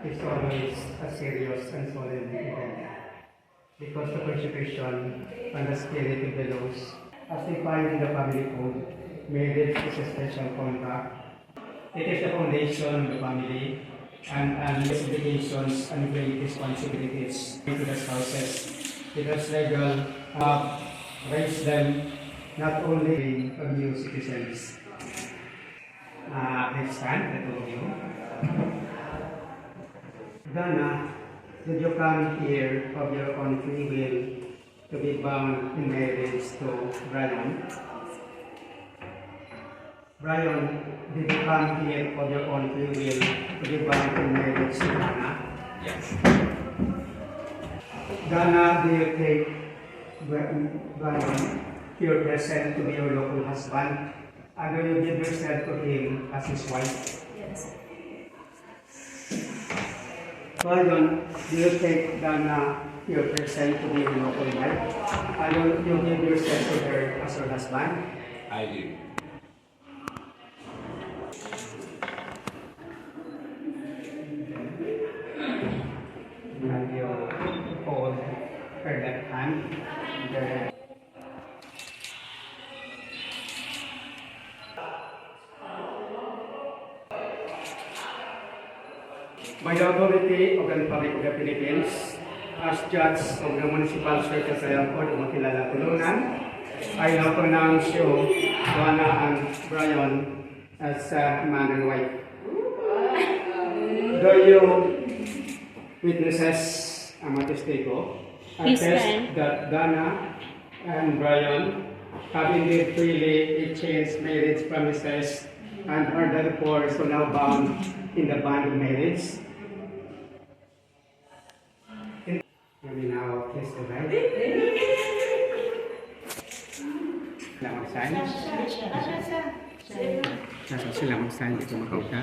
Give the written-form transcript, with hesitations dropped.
is always a serious and solemn event because the persecution and the spirit of the laws, as defined in the family code, marriage is a special contract. It is the foundation of the family and its obligations and great responsibilities to the spouses. It is legal raise them not only as new citizens. Please stand, the two of you. Dana, did you come here of your own free will to be bound in marriage to Brian? Brian, did you come here of your own free will to be bound in marriage to Dana? Yes. Dana, do you take Brian your present to be your local husband? And do you give yourself to him as his wife? Yes. Brian, do you take Dana your present to be your local wife? And do you give yourself to her as your husband? I do. And you hold her left hand. By the authority of the Republic of the Philippines, as judge of the Municipal Circuit Court of Makilala, Tulunan, I now pronounce you, Dana and Brian, as man and wife. Do you witnesses, ama testigo, attest that Dana and Brian have indeed freely exchanged marriage promises and are therefore so now bound in the bond of marriage? Kami now kiss the bride. Sila mag-sign. Sila mag-sign dito makauta.